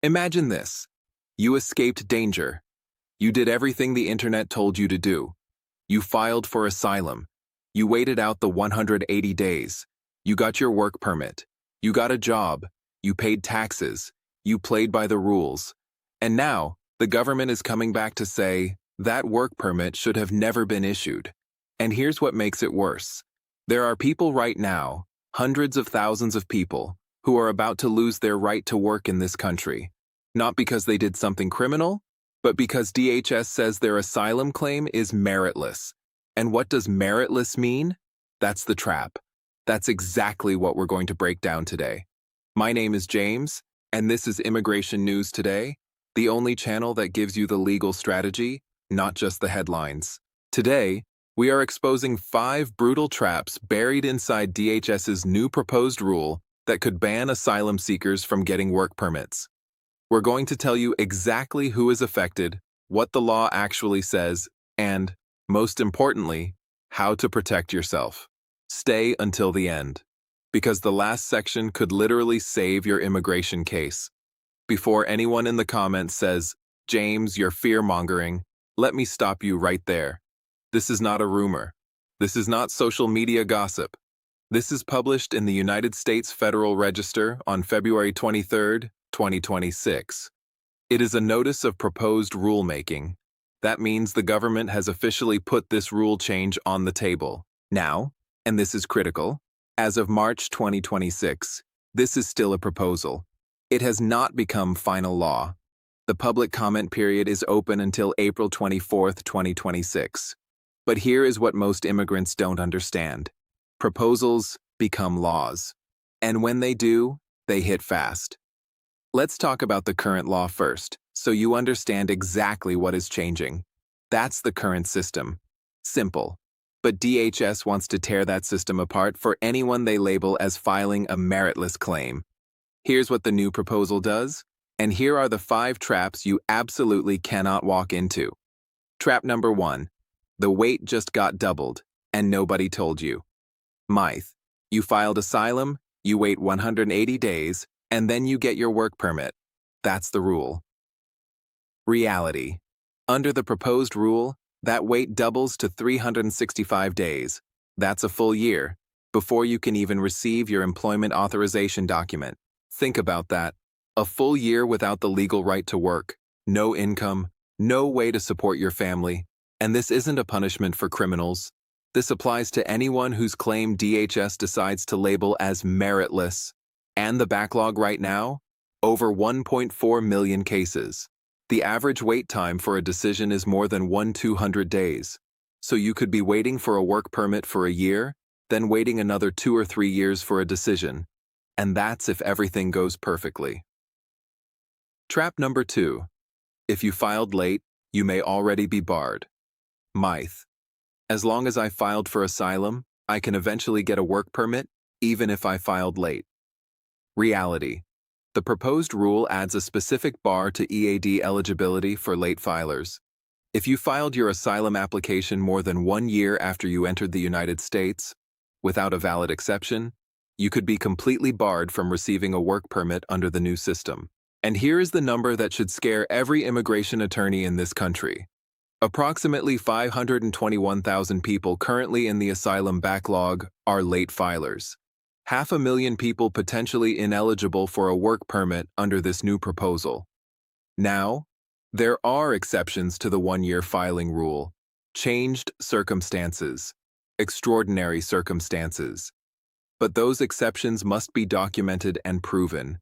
Imagine this. You escaped danger. You did everything the internet told you to do. You filed for asylum. You waited out the 180 days. You got your work permit. You got a job. You paid taxes. You played by the rules. And now, the government is coming back to say, that work permit should have never been issued. And here's what makes it worse. There are people right now, hundreds of thousands of people, who are about to lose their right to work in this country. Not because they did something criminal, but because DHS says their asylum claim is meritless. And what does meritless mean? That's the trap. That's exactly what we're going to break down today. My name is James, and this is Immigration News Today, the only channel that gives you the legal strategy, not just the headlines. Today, we are exposing 5 brutal traps buried inside DHS's new proposed rule that could ban asylum seekers from getting work permits. We're going to tell you exactly who is affected, what the law actually says, and, most importantly, how to protect yourself. Stay until the end, because the last section could literally save your immigration case. Before anyone in the comments says, "James, you're fear-mongering," let me stop you right there. This is not a rumor. This is not social media gossip. This is published in the United States Federal Register on February 23, 2026. It is a notice of proposed rulemaking. That means the government has officially put this rule change on the table. Now, and this is critical, as of March 2026, this is still a proposal. It has not become final law. The public comment period is open until April 24, 2026. But here is what most immigrants don't understand. Proposals become laws. And when they do, they hit fast. Let's talk about the current law first, so you understand exactly what is changing. That's the current system. Simple. But DHS wants to tear that system apart for anyone they label as filing a meritless claim. Here's what the new proposal does, and here are the 5 traps you absolutely cannot walk into. Trap number 1. The wait just got doubled, and nobody told you. Myth. You filed asylum, you wait 180 days, and then you get your work permit. That's the rule. Reality. Under the proposed rule, that wait doubles to 365 days. That's a full year, before you can even receive your Employment Authorization Document. Think about that. A full year without the legal right to work, no income, no way to support your family. And this isn't a punishment for criminals. This applies to anyone whose claim DHS decides to label as meritless. And the backlog right now? Over 1.4 million cases. The average wait time for a decision is more than 200 days. So you could be waiting for a work permit for a year, then waiting another 2 or 3 years for a decision. And that's if everything goes perfectly. Trap number 2. If you filed late, you may already be barred. Myth. As long as I filed for asylum, I can eventually get a work permit, even if I filed late. Reality. The proposed rule adds a specific bar to EAD eligibility for late filers. If you filed your asylum application more than 1 year after you entered the United States, without a valid exception, you could be completely barred from receiving a work permit under the new system. And here is the number that should scare every immigration attorney in this country. Approximately 521,000 people currently in the asylum backlog are late filers. 500,000 people potentially ineligible for a work permit under this new proposal. Now, there are exceptions to the 1-year filing rule. Changed circumstances. Extraordinary circumstances. But those exceptions must be documented and proven.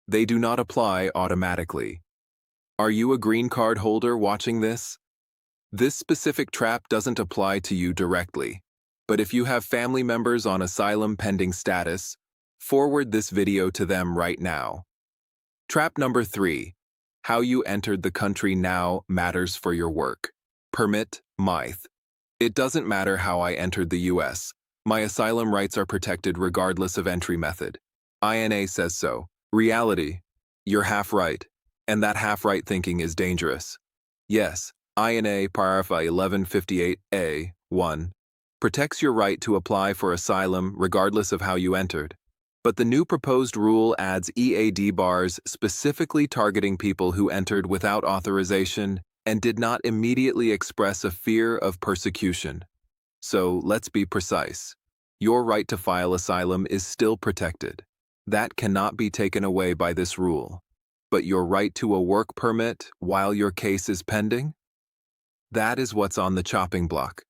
They do not apply automatically. Are you a green card holder watching this? This specific trap doesn't apply to you directly, but if you have family members on asylum pending status, forward this video to them right now. Trap number 3. How you entered the country now matters for your work. Permit, myth. It doesn't matter how I entered the US. My asylum rights are protected regardless of entry method. INA says so. Reality. You're half right, and that half right thinking is dangerous. Yes. INA Paragraph 1158A, 1, protects your right to apply for asylum regardless of how you entered. But the new proposed rule adds EAD bars specifically targeting people who entered without authorization and did not immediately express a fear of persecution. So let's be precise. Your right to file asylum is still protected. That cannot be taken away by this rule. But your right to a work permit while your case is pending? That is what's on the chopping block.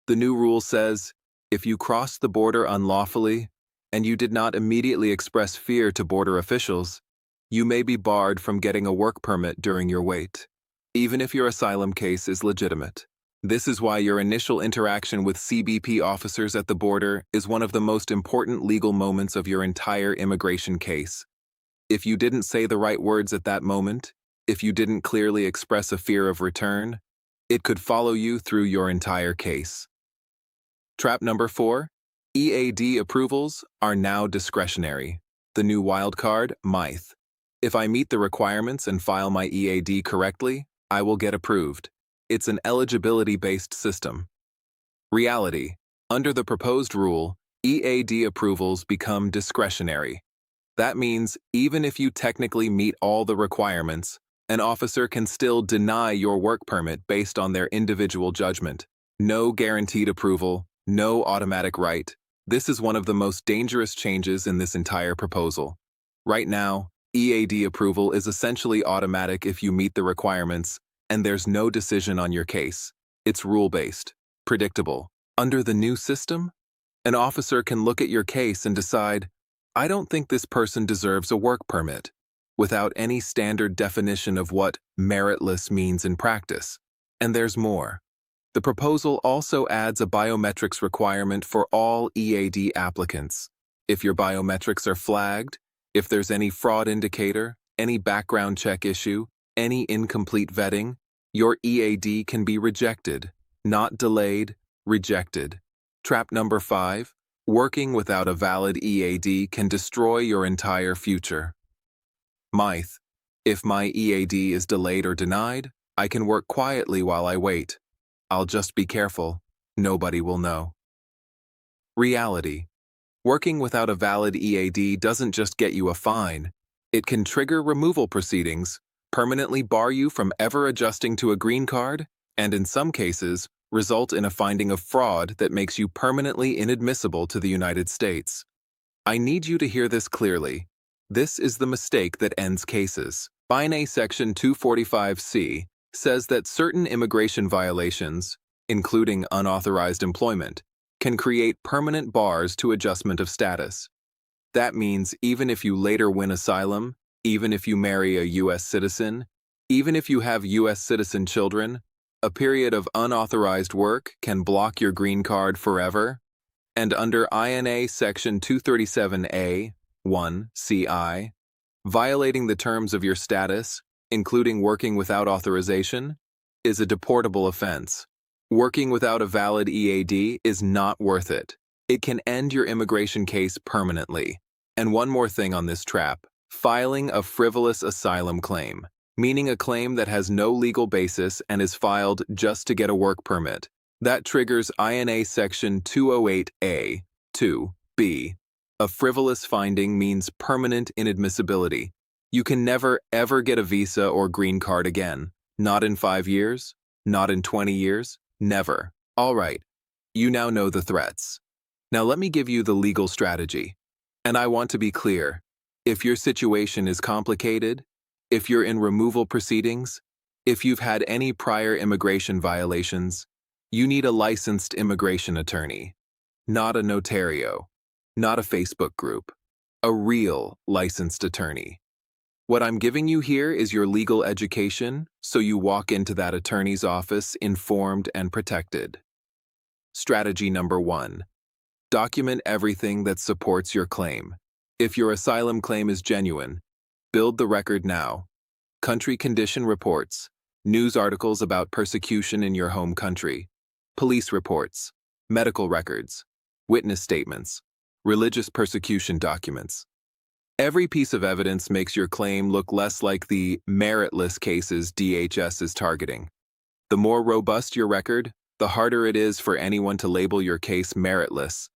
The new rule says, if you cross the border unlawfully and you did not immediately express fear to border officials, you may be barred from getting a work permit during your wait, even if your asylum case is legitimate. This is why your initial interaction with CBP officers at the border is one of the most important legal moments of your entire immigration case. If you didn't say the right words at that moment, if you didn't clearly express a fear of return, it could follow you through your entire case. Trap number 4. EAD approvals are now discretionary. The new wildcard, MITE. If I meet the requirements and file my EAD correctly, I will get approved. It's an eligibility-based system. Reality. Under the proposed rule, EAD approvals become discretionary. That means even if you technically meet all the requirements, an officer can still deny your work permit based on their individual judgment. No guaranteed approval, no automatic right. This is one of the most dangerous changes in this entire proposal. Right now, EAD approval is essentially automatic if you meet the requirements, and there's no decision on your case. It's rule-based, predictable. Under the new system, an officer can look at your case and decide, I don't think this person deserves a work permit, without any standard definition of what meritless means in practice. And there's more. The proposal also adds a biometrics requirement for all EAD applicants. If your biometrics are flagged, if there's any fraud indicator, any background check issue, any incomplete vetting, your EAD can be rejected, not delayed, rejected. Trap number 5. Working without a valid EAD can destroy your entire future. MITE. If my EAD is delayed or denied, I can work quietly while I wait. I'll just be careful. Nobody will know. Reality. Working without a valid EAD doesn't just get you a fine. It can trigger removal proceedings, permanently bar you from ever adjusting to a green card, and in some cases, result in a finding of fraud that makes you permanently inadmissible to the United States. I need you to hear this clearly. This is the mistake that ends cases. BINA Section 245C says that certain immigration violations, including unauthorized employment, can create permanent bars to adjustment of status. That means even if you later win asylum, even if you marry a U.S. citizen, even if you have U.S. citizen children, a period of unauthorized work can block your green card forever. And under INA Section 237A, 1 CI, violating the terms of your status, including working without authorization, is a deportable offense. Working without a valid EAD is not worth it. It can end your immigration case permanently. And one more thing on this trap: filing a frivolous asylum claim, meaning a claim that has no legal basis and is filed just to get a work permit. That triggers INA Section 208A, 2B. A frivolous finding means permanent inadmissibility. You can never, ever get a visa or green card again. Not in 5 years, not in 20 years, never. All right, you now know the threats. Now let me give you the legal strategy. And I want to be clear. If your situation is complicated, if you're in removal proceedings, if you've had any prior immigration violations, you need a licensed immigration attorney, not a notario, not a Facebook group, a real licensed attorney. What I'm giving you here is your legal education, so you walk into that attorney's office informed and protected. Strategy number 1. Document everything that supports your claim. If your asylum claim is genuine, build the record now. Country condition reports, news articles about persecution in your home country, police reports, medical records, witness statements, religious persecution documents. Every piece of evidence makes your claim look less like the meritless cases DHS is targeting. The more robust your record, the harder it is for anyone to label your case meritless.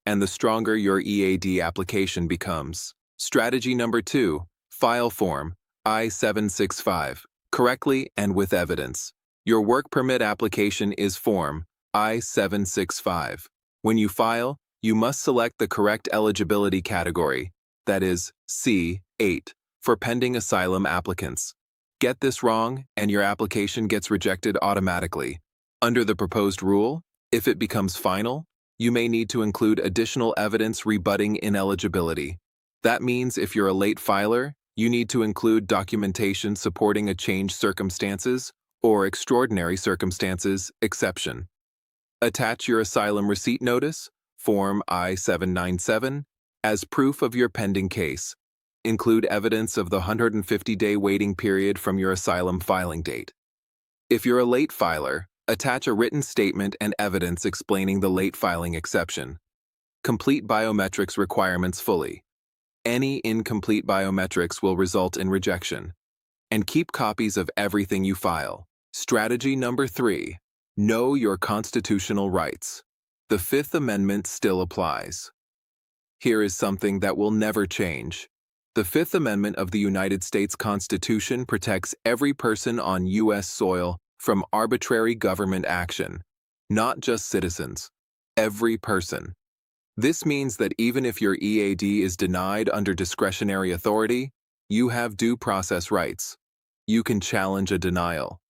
and the stronger your EAD application becomes. Strategy number 2, file Form I-765, correctly and with evidence. Your work permit application is Form I-765. When you file, you must select the correct eligibility category, that is, C8, for pending asylum applicants. Get this wrong, and your application gets rejected automatically. Under the proposed rule, if it becomes final, you may need to include additional evidence rebutting ineligibility. That means if you're a late filer, you need to include documentation supporting a changed circumstances or extraordinary circumstances exception. Attach your asylum receipt notice, Form I-797, as proof of your pending case. Include evidence of the 150-day waiting period from your asylum filing date. If you're a late filer, attach a written statement and evidence explaining the late filing exception. Complete biometrics requirements fully. Any incomplete biometrics will result in rejection. And keep copies of everything you file. Strategy number 3, know your constitutional rights. The Fifth Amendment still applies. Here is something that will never change. The Fifth Amendment of the United States Constitution protects every person on U.S. soil from arbitrary government action, not just citizens, every person. This means that even if your EAD is denied under discretionary authority, you have due process rights. You can challenge a denial.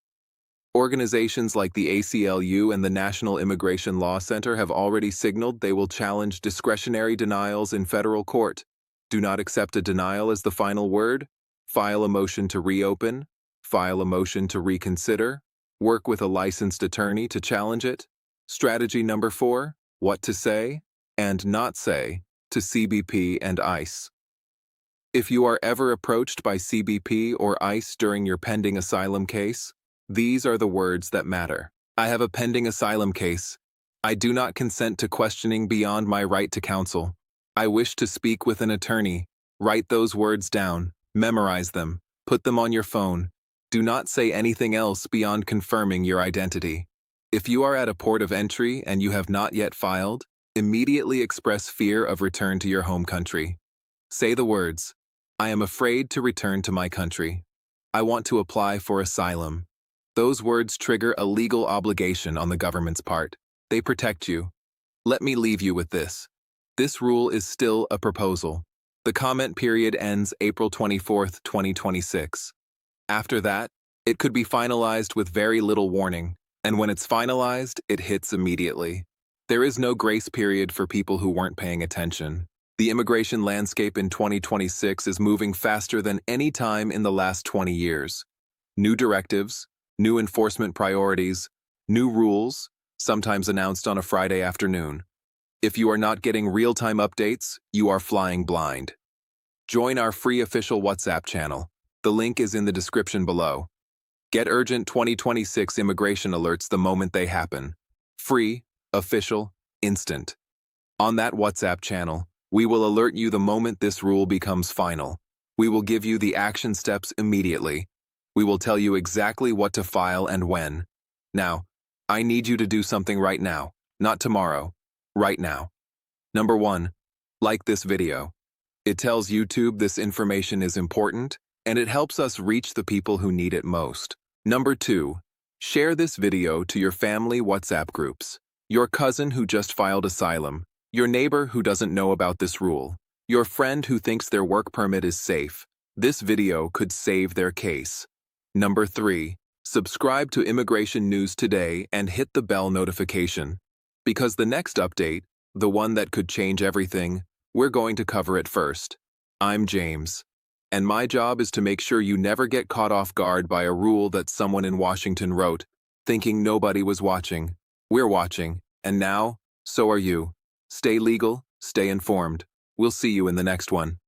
Organizations like the ACLU and the National Immigration Law Center have already signaled they will challenge discretionary denials in federal court. Do not accept a denial as the final word. File a motion to reopen. File a motion to reconsider. Work with a licensed attorney to challenge it. Strategy number 4, what to say and not say to CBP and ICE. If you are ever approached by CBP or ICE during your pending asylum case, these are the words that matter. I have a pending asylum case. I do not consent to questioning beyond my right to counsel. I wish to speak with an attorney. Write those words down, memorize them, put them on your phone. Do not say anything else beyond confirming your identity. If you are at a port of entry and you have not yet filed, immediately express fear of return to your home country. Say the words, I am afraid to return to my country. I want to apply for asylum. Those words trigger a legal obligation on the government's part. They protect you. Let me leave you with this. This rule is still a proposal. The comment period ends April 24, 2026. After that, it could be finalized with very little warning, and when it's finalized, it hits immediately. There is no grace period for people who weren't paying attention. The immigration landscape in 2026 is moving faster than any time in the last 20 years. New directives, new enforcement priorities, new rules, sometimes announced on a Friday afternoon. If you are not getting real-time updates, you are flying blind. Join our free official WhatsApp channel. The link is in the description below. Get urgent 2026 immigration alerts the moment they happen. Free, official, instant. On that WhatsApp channel, we will alert you the moment this rule becomes final. We will give you the action steps immediately. We will tell you exactly what to file and when. Now, I need you to do something right now, not tomorrow. Right now. Number 1, like this video. It tells YouTube this information is important, and it helps us reach the people who need it most. Number 2, share this video to your family WhatsApp groups, your cousin who just filed asylum, your neighbor who doesn't know about this rule, your friend who thinks their work permit is safe. This video could save their case. Number 3, subscribe to Immigration News today and hit the bell notification. Because the next update, the one that could change everything, we're going to cover it first. I'm James, and my job is to make sure you never get caught off guard by a rule that someone in Washington wrote, thinking nobody was watching. We're watching, and now, so are you. Stay legal, stay informed. We'll see you in the next one.